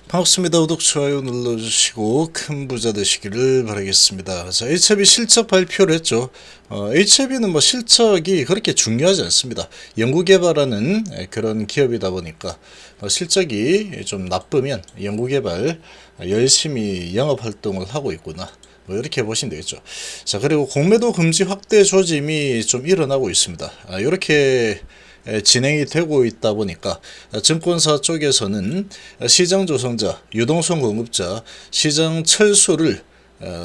반갑습니다. 구독, 좋아요 눌러주시고 큰 부자 되시기를 바라겠습니다. 자, HIB 실적 발표를 했죠. HIB는 뭐 실적이 그렇게 중요하지 않습니다. 연구개발하는 그런 기업이다 보니까 실적이 좀 나쁘면 연구개발 열심히 영업활동을 하고 있구나, 뭐 이렇게 보시면 되겠죠. 자, 그리고 공매도 금지 확대 조짐이 좀 일어나고 있습니다. 이렇게 진행이 되고 있다 보니까 증권사 쪽에서는 시장 조성자, 유동성 공급자, 시장 철수를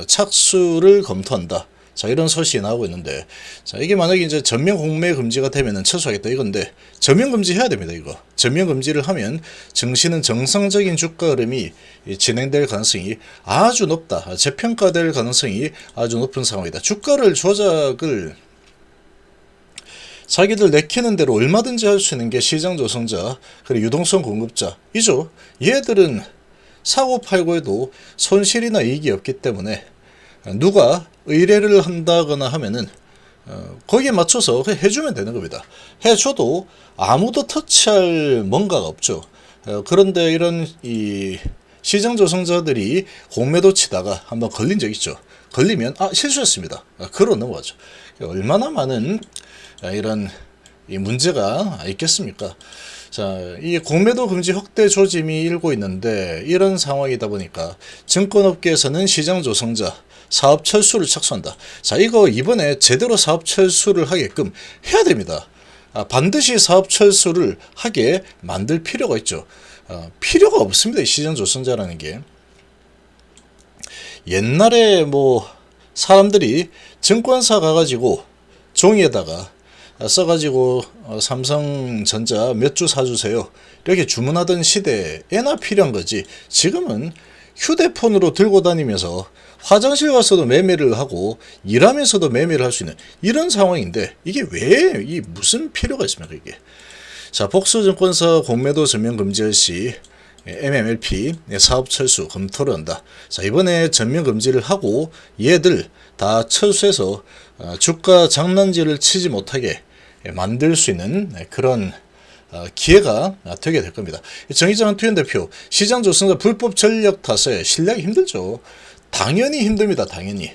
착수를 검토한다. 자, 이런 소식이 나오고 있는데, 자, 이게 만약에 이제 전면 공매 금지가 되면은 철수하겠다 이건데, 전면 금지해야 됩니다. 이거 전면 금지를 하면 증시는 정상적인 주가 흐름이 진행될 가능성이 아주 높다, 재평가될 가능성이 아주 높은 상황이다. 주가를 조작을 자기들 내키는 대로 얼마든지 할 수 있는 게 시장 조성자, 그리고 유동성 공급자이죠. 얘들은 사고 팔고 해도 손실이나 이익이 없기 때문에 누가 의뢰를 한다거나 하면은 거기에 맞춰서 해주면 되는 겁니다. 해줘도 아무도 터치할 뭔가가 없죠. 그런데 이런 이 시장 조성자들이 공매도 치다가 한번 걸린 적 있죠. 걸리면 실수했습니다, 그러 넘어가죠. 얼마나 많은 이런 이 문제가 있겠습니까? 자, 이 공매도 금지 확대 조짐이 일고 있는데, 이런 상황이다 보니까 증권업계에서는 시장 조성자 사업 철수를 착수한다. 자, 이거 이번에 제대로 사업 철수를 하게끔 해야 됩니다. 반드시 사업 철수를 하게 만들 필요가 있죠. 필요가 없습니다. 이 시장 조성자라는 게. 옛날에 뭐 사람들이 증권사 가가지고 종이에다가 써가지고 삼성전자 몇 주 사주세요 이렇게 주문하던 시대에나 필요한 거지, 지금은 휴대폰으로 들고 다니면서 화장실 가서도 매매를 하고 일하면서도 매매를 할 수 있는 이런 상황인데, 이게 왜 이 무슨 필요가 있습니까 이게. 자, 복수증권사 공매도 전면 금지 시 MMLP 사업 철수 검토를 한다. 자, 이번에 전면 금지를 하고 얘들 다 철수해서 주가 장난질을 치지 못하게 만들 수 있는 그런 기회가 되게 될 겁니다. 정의장 투현 대표, 시장 조성자 불법 전력 탓에 신뢰하기 힘들죠. 당연히 힘듭니다. 당연히.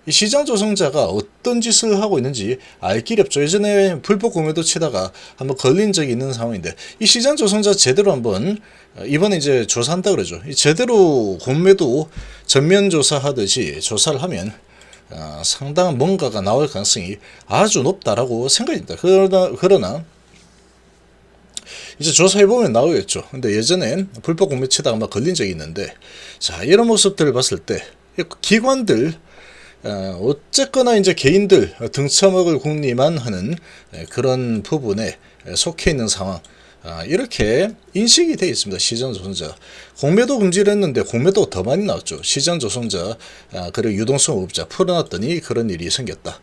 이 시장 조성자가 어떤 짓을 하고 있는지 알 길이 없죠. 예전에 불법 공매도 치다가 한번 걸린 적이 있는 상황인데, 이 시장 조성자 제대로 한번 이번에 이제 조사한다 그러죠. 제대로 공매도 전면 조사하듯이 조사를 하면 상당한 뭔가가 나올 가능성이 아주 높다라고 생각입니다. 그러나 이제 조사해보면 나오겠죠. 근데 예전엔 불법 공매 치다가 막 걸린 적이 있는데, 자, 이런 모습들을 봤을 때 기관들 어쨌거나 이제 개인들 등쳐먹을 궁리만 하는 그런 부분에 속해 있는 상황, 이렇게 인식이 되어 있습니다. 시장 조성자 공매도 금지를 했는데 공매도가 더 많이 나왔죠. 시장 조성자 그리고 유동성 공급자 풀어놨더니 그런 일이 생겼다.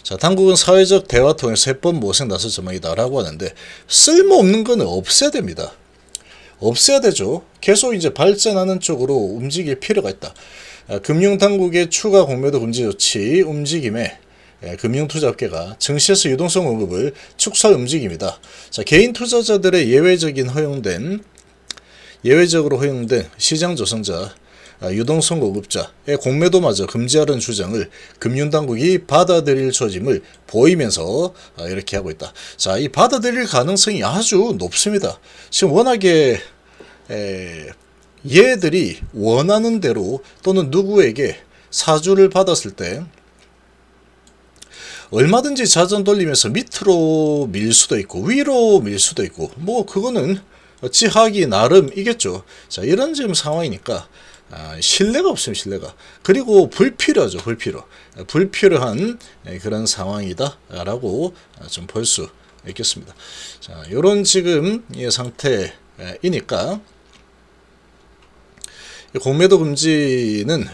자, 당국은 사회적 대화 통해서 해법 모색 나설 전망이다 라고 하는데, 쓸모없는 거는 없애야 됩니다. 없애야 되죠. 계속 이제 발전하는 쪽으로 움직일 필요가 있다. 금융당국의 추가 공매도 금지 조치 움직임에 금융투자업계가 증시에서 유동성 공급을 축소할 움직임이다. 자, 개인 투자자들의 예외적으로 허용된 시장 조성자, 유동성 공급자의 공매도마저 금지하라는 주장을 금융당국이 받아들일 조짐을 보이면서 이렇게 하고 있다. 자, 이 받아들일 가능성이 아주 높습니다. 지금 워낙에 얘들이 원하는 대로 또는 누구에게 사주를 받았을 때 얼마든지 자전 돌리면서 밑으로 밀 수도 있고 위로 밀 수도 있고, 뭐 그거는 지하기 나름이겠죠. 자, 이런 지금 상황이니까 신뢰가 없으면 신뢰가, 그리고 불필요하죠. 불필요한 그런 상황이다 라고 좀 볼 수 있겠습니다. 자, 요런 지금 상태이니까 공매도 금지는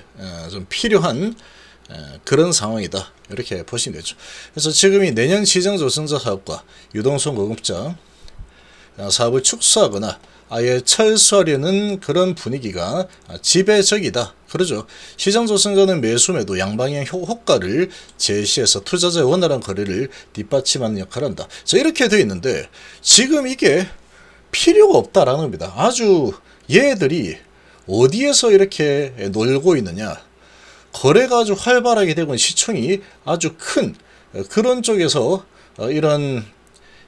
좀 필요한 그런 상황이다, 이렇게 보시면 되죠. 그래서 지금이 내년 시장 조성자 사업과 유동성 공급자 사업을 축소하거나 아예 철수하려는 그런 분위기가 지배적이다 그러죠. 시장 조성자는 매수매도 양방향 효과를 제시해서 투자자의 원활한 거래를 뒷받침하는 역할을 한다. 자, 이렇게 되어 있는데 지금 이게 필요가 없다라는 겁니다. 아주 얘들이 어디에서 이렇게 놀고 있느냐? 거래가 아주 활발하게 되고 시총이 아주 큰 그런 쪽에서 이런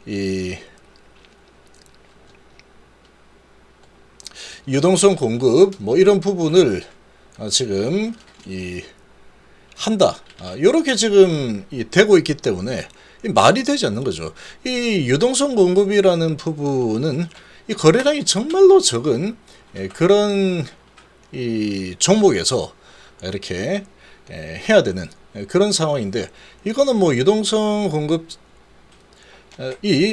이 유동성 공급 뭐 이런 부분을 지금 한다. 이렇게 지금 되고 있기 때문에 말이 되지 않는 거죠. 이 유동성 공급이라는 부분은 이 거래량이 정말로 적은 그런 이 종목에서 이렇게 해야 되는 그런 상황인데, 이거는 뭐 유동성 공급이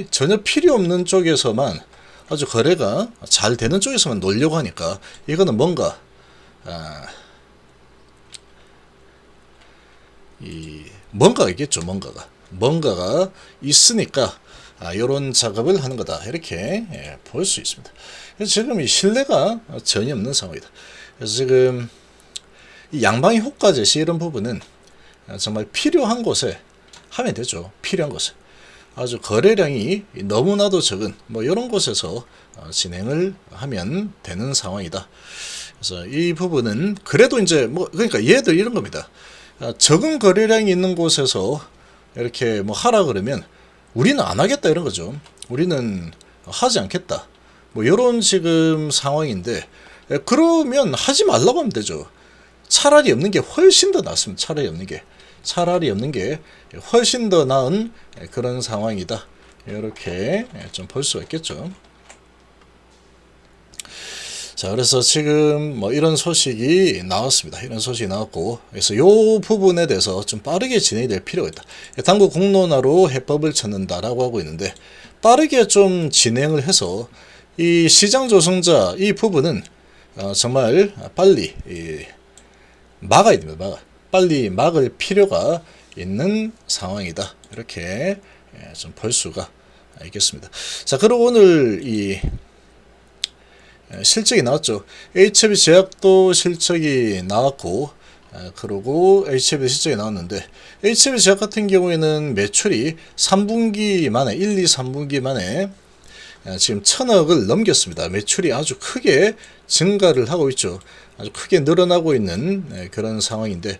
전혀 필요 없는 쪽에서만 아주 거래가 잘 되는 쪽에서만 놀려고 하니까 이거는 뭔가 뭔가가 있겠죠. 뭔가가 있으니까 이런 작업을 하는 거다, 이렇게 볼 수 있습니다. 그래서 지금 이 신뢰가 전혀 없는 상황이다. 그래서 지금 이 양방의 효과 제시 이런 부분은 정말 필요한 곳에 하면 되죠. 필요한 곳에. 아주 거래량이 너무나도 적은 뭐 이런 곳에서 진행을 하면 되는 상황이다. 그래서 이 부분은 그래도 이제 뭐 그러니까 얘들 이런 겁니다. 적은 거래량이 있는 곳에서 이렇게 뭐 하라 그러면 우리는 안 하겠다, 이런 거죠. 우리는 하지 않겠다. 뭐 이런 지금 상황인데, 그러면 하지 말라고 하면 되죠. 차라리 없는 게 훨씬 더 낫습니다. 차라리 없는 게 훨씬 더 나은 그런 상황이다. 이렇게 좀 볼 수가 있겠죠. 자, 그래서 지금 뭐 이런 소식이 나왔습니다. 이런 소식이 나왔고, 그래서 이 부분에 대해서 좀 빠르게 진행이 될 필요가 있다. 당국 공론화로 해법을 찾는다라고 하고 있는데, 빠르게 좀 진행을 해서 이 시장 조성자 이 부분은 정말 빨리 막아야 됩니다. 빨리 막을 필요가 있는 상황이다. 이렇게 좀 볼 수가 있겠습니다. 자, 그리고 오늘 이 실적이 나왔죠. HB 제약도 실적이 나왔고, 그리고 HB 실적이 나왔는데, HB 제약 같은 경우에는 매출이 3분기 만에 1, 2, 3분기 만에 지금 1000억을 넘겼습니다. 매출이 아주 크게 증가를 하고 있죠. 아주 크게 늘어나고 있는 그런 상황인데,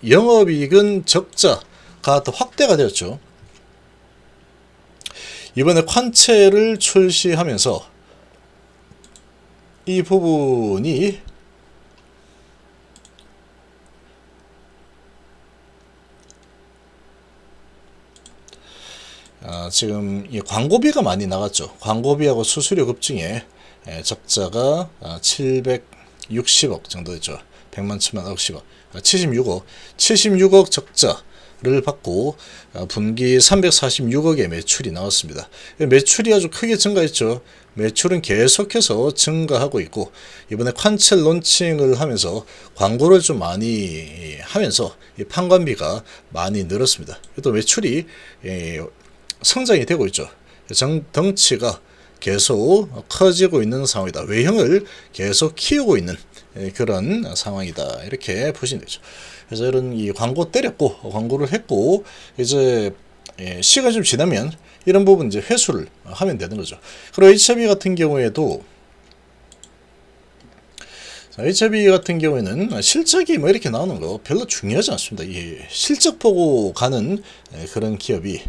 영업이익은 적자가 더 확대가 되었죠. 이번에 관채를 출시하면서 이 부분이 지금 이 광고비가 많이 나갔죠. 광고비하고 수수료 급증에 적자가 760억 정도 됐죠. 100만 1000만 억 10억 76억 적자를 받고 분기 346억의 매출이 나왔습니다. 매출이 아주 크게 증가했죠. 매출은 계속해서 증가하고 있고, 이번에 관첼 론칭을 하면서 광고를 좀 많이 하면서 이 판관비가 많이 늘었습니다. 또 매출이 성장이 되고 있죠. 덩치가 계속 커지고 있는 상황이다. 외형을 계속 키우고 있는 그런 상황이다. 이렇게 보시면 되죠. 그래서 이런 이 광고 때렸고, 광고를 했고, 이제 시간이 좀 지나면 이런 부분 이제 회수를 하면 되는 거죠. 그리고 HB 같은 경우에도, HB 같은 경우에는 실적이 뭐 이렇게 나오는 거 별로 중요하지 않습니다. 이 실적 보고 가는 그런 기업이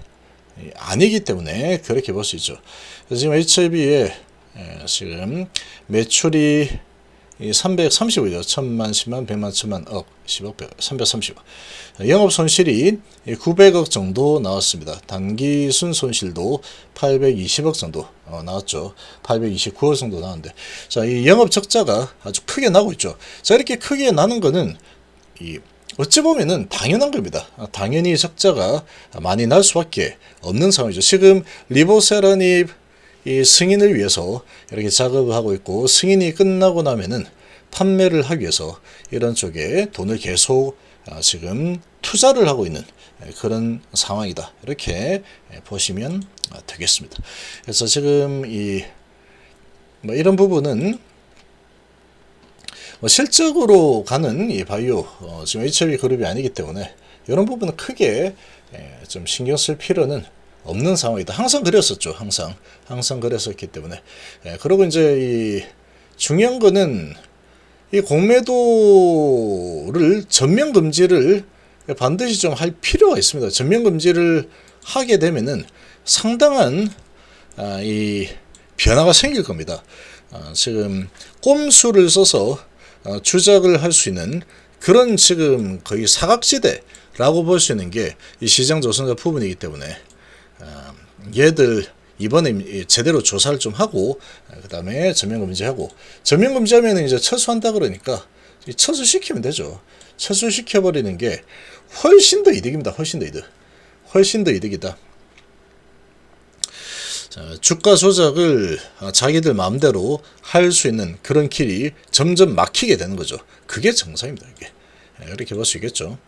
아니기 때문에 그렇게 볼 수 있죠. 그래서 지금 HB의 지금 매출이 335죠. 1000만, 10만, 100만, 1000만, 억, 10억, 100억, 330억. 영업 손실이 900억 정도 나왔습니다. 단기순 손실도 820억 정도 나왔죠. 829억 정도 나왔는데, 자, 이 영업 적자가 아주 크게 나고 있죠. 자, 이렇게 크게 나는 거는 어찌 보면은 당연한 겁니다. 당연히 적자가 많이 날 수밖에 없는 상황이죠. 지금 리보세라닙 이 승인을 위해서 이렇게 작업을 하고 있고, 승인이 끝나고 나면은 판매를 하기 위해서 이런 쪽에 돈을 계속 지금 투자를 하고 있는 그런 상황이다. 이렇게 보시면 되겠습니다. 그래서 지금 뭐 이런 부분은 실적으로 가는 이 바이오 지금 HB 그룹이 아니기 때문에 이런 부분은 크게 좀 신경 쓸 필요는 없는 상황이다. 항상 그랬었죠. 항상 그랬었기 때문에. 그리고 이제 중요한 거는 이 공매도를 전면 금지를 반드시 좀 할 필요가 있습니다. 전면 금지를 하게 되면은 상당한 이 변화가 생길 겁니다. 지금 꼼수를 써서 추적을 할 수 있는 그런 지금 거의 사각지대라고 볼 수 있는 게 이 시장 조성자 부분이기 때문에 얘들 이번에 제대로 조사를 좀 하고 그 다음에 전면금지하고, 전면금지하면 이제 철수한다 그러니까 철수시키면 되죠. 철수시켜버리는 게 훨씬 더 이득입니다. 훨씬 더 이득. 훨씬 더 이득이다. 자, 주가 조작을 자기들 마음대로 할 수 있는 그런 길이 점점 막히게 되는 거죠. 그게 정상입니다. 이게 이렇게 볼 수 있겠죠.